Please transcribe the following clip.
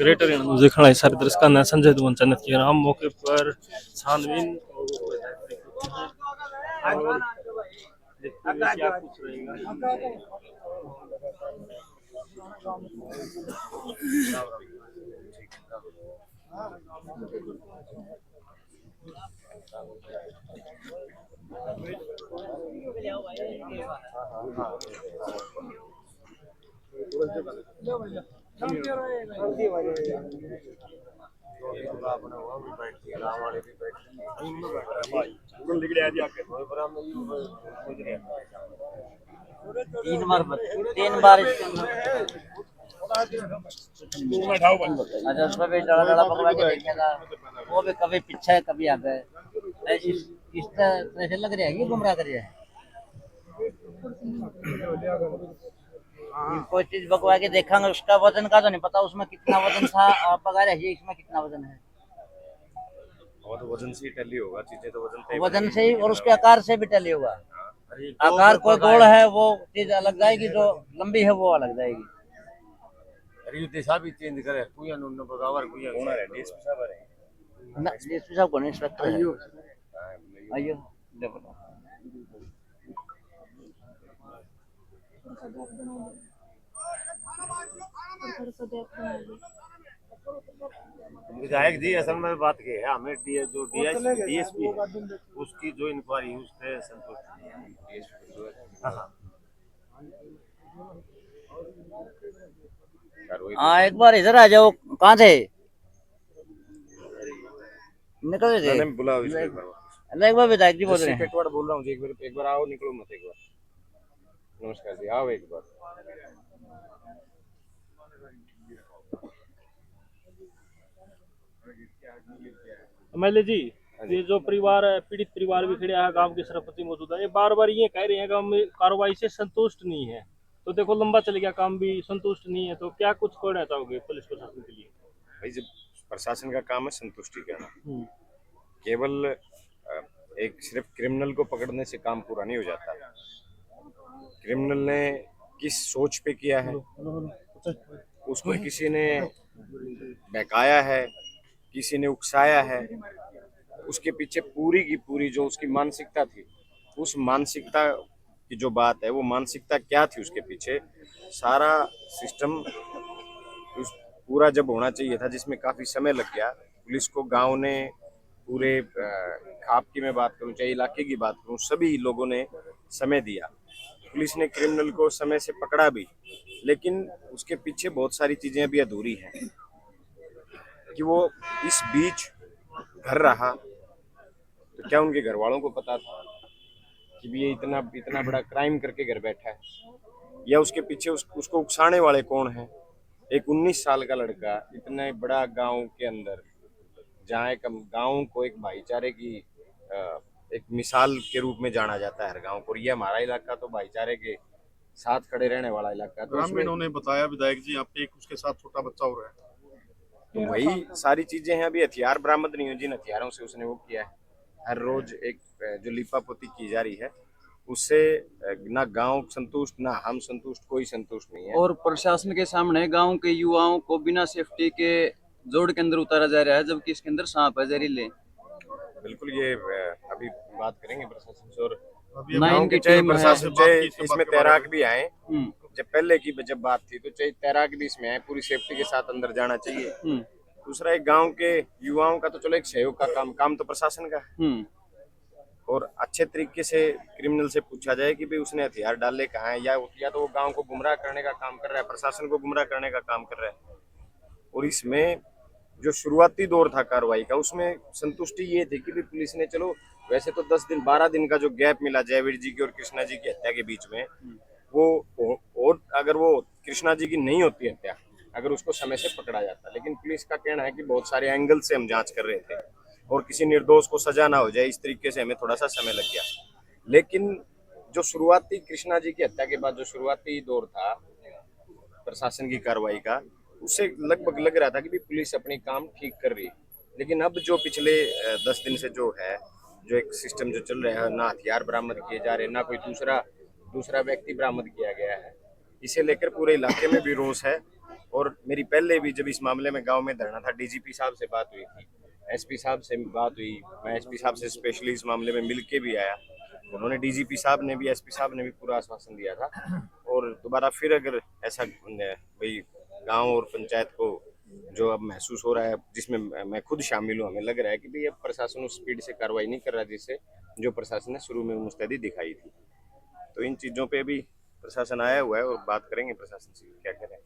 Greater देखना है सारे दृश्य का संजय धुवन चन्नत की हम मौके पर छानबीन और देखते हुए क्या कुछ रहेगा। तीन बार इसके अंदर अच्छा उसमें भी डरा डरा पकड़ा के देखेगा। वो भी कभी पीछे कभी आगे इस तरह से लग रहा है कि गुमराह कर रहा है। कोई चीज पकवा के देखेंगे उसका वजन का तो नहीं पता उसमें कितना वजन था आप पका रहे हैं इसमें कितना वजन है। और तो वजन से ही टली होगा चीजें तो वजन से ही और उसके आकार से भी टली होगा। आकार कोई गोल है वो चीज अलग जाएगी जो लंबी है वो अलग जाएगी। अरे दिशा भी चेंज करे कोई उन्होंने बगावर कोई होना है डीएसपी साहब है ना डीएसपी साहब कौन इंस्पेक्टर है आइयो देखो विधायक जी असल में बात की है हमें जो डीएसपी उसकी जो इंक्वायरी उससे संतुष्ट नहीं है। हाँ एक बार इधर आ जाओ कहाँ थे निकल रहे थे बुलाओ अल्लाह एक बार विधायक जी बोल रहे हैं बोल रहा हूँ एक बार आओ निकलो मत एक बार नमस्कार जी आओ एक बार। एमएलए जी ये जो परिवार है पीड़ित परिवार भी खड़े है गांव के सरपंच मौजूद है ये बार बार ये कह रहे हैं कि हम कार्रवाई से संतुष्ट नहीं है तो देखो लंबा चल गया काम भी संतुष्ट नहीं है तो क्या कुछ कहना चाहोगे पुलिस प्रशासन के लिए। भाई जब प्रशासन का काम है संतुष्टि करना केवल एक सिर्फ क्रिमिनल को पकड़ने से काम पूरा नहीं हो जाता। क्रिमिनल ने किस सोच पे किया है उसको किसी ने बहकाया है किसी ने उकसाया है उसके पीछे पूरी की पूरी जो उसकी मानसिकता थी उस मानसिकता की जो बात है वो मानसिकता क्या थी उसके पीछे सारा सिस्टम उस पूरा जब होना चाहिए था जिसमें काफी समय लग गया। पुलिस को गांव ने पूरे खाप की मैं बात करूं चाहे इलाके की बात करूं सभी लोगों ने समय दिया। पुलिस ने क्रिमिनल को समय से पकड़ा भी लेकिन उसके पीछे बहुत सारी चीजें अभी अधूरी हैं कि वो इस बीच घर रहा तो क्या उनके घर वालों को पता था कि भी ये इतना बड़ा क्राइम करके घर बैठा है या उसके पीछे उसको उकसाने वाले कौन हैं। एक 19 साल का लड़का इतने बड़ा गांव के अंदर जहाँ एक गांव को एक भाईचारे की एक मिसाल के रूप में जाना जाता है हर गांव को। ये हमारा इलाका तो भाईचारे के साथ खड़े रहने वाला इलाका तो ग्रामीणों ने बताया विधायक जी आप एक उसके साथ छोटा बच्चा हो रहा है तो वही सारी चीजें हैं। अभी हथियार बरामद नहीं हुए जिन हथियारों से उसने वो किया है। हर रोज एक जो लिपापोती की जा रही है उससे ना गांव संतुष्ट ना हम संतुष्ट कोई संतुष्ट नहीं है। और प्रशासन के सामने गांव के युवाओं को बिना सेफ्टी के जोड़ के अंदर उतारा जा रहा है जबकि इसके अंदर सांप है जहरीले। बिल्कुल ये अभी बात करेंगे प्रशासन से और नाइन की चाहे टीम प्रशासन चाहे इसमें तैराक भी आए जब पहले की जब बात थी तो चाहे तैराक भी इसमें आए पूरी सेफ्टी के साथ अंदर जाना चाहिए। दूसरा एक गांव के युवाओं का तो चलो एक सहयोग का काम तो प्रशासन का है और अच्छे तरीके से क्रिमिनल से पूछा जाए कि भाई उसने हथियार डाले कहाँ है या तो वो गांव को गुमराह करने का काम कर रहा है प्रशासन को गुमराह करने का काम कर रहा है। और इसमें जो शुरुआती दौर था कार्रवाई का उसमें संतुष्टि ये थी कि भी पुलिस ने चलो वैसे तो 10 दिन 12 दिन का जो गैप मिला जयवीर जी की और कृष्णा जी की हत्या के बीच में वो और अगर वो कृष्णा जी की नहीं होती हत्या अगर उसको समय से पकड़ा जाता लेकिन पुलिस का कहना है कि बहुत सारे एंगल से हम जांच कर रहे थे और किसी निर्दोष को सजा ना हो जाए इस तरीके से हमें थोड़ा सा समय लग गया। लेकिन जो शुरुआती कृष्णा जी की हत्या के बाद जो शुरुआती दौर था प्रशासन की कार्रवाई का उससे लगभग लग रहा था कि भी पुलिस अपनी काम ठीक कर रही है। लेकिन अब जो पिछले 10 दिन से जो है जो एक सिस्टम जो चल रहा है ना हथियार बरामद किए जा रहे ना कोई दूसरा व्यक्ति बरामद किया गया है इसे लेकर पूरे इलाके में भी रोष है और मेरी पहले भी जब इस मामले में गांव में धरना था, डीजीपी साहब से बात हुई थी, एसपी साहब से बात हुई, मैं एसपी साहब से स्पेशली इस मामले में मिल के भी आया। उन्होंने, डीजीपी साहब ने भी, एसपी साहब ने भी पूरा आश्वासन दिया था। और दोबारा फिर अगर ऐसा भाई गांव और पंचायत को जो अब महसूस हो रहा है, जिसमें मैं खुद शामिल हूँ, हमें लग रहा है कि भाई अब प्रशासन उस स्पीड से कार्रवाई नहीं कर रहा जिससे जो प्रशासन ने शुरू में मुस्तैदी दिखाई थी। तो इन चीज़ों पे भी प्रशासन आया हुआ है और बात करेंगे प्रशासन से क्या करें।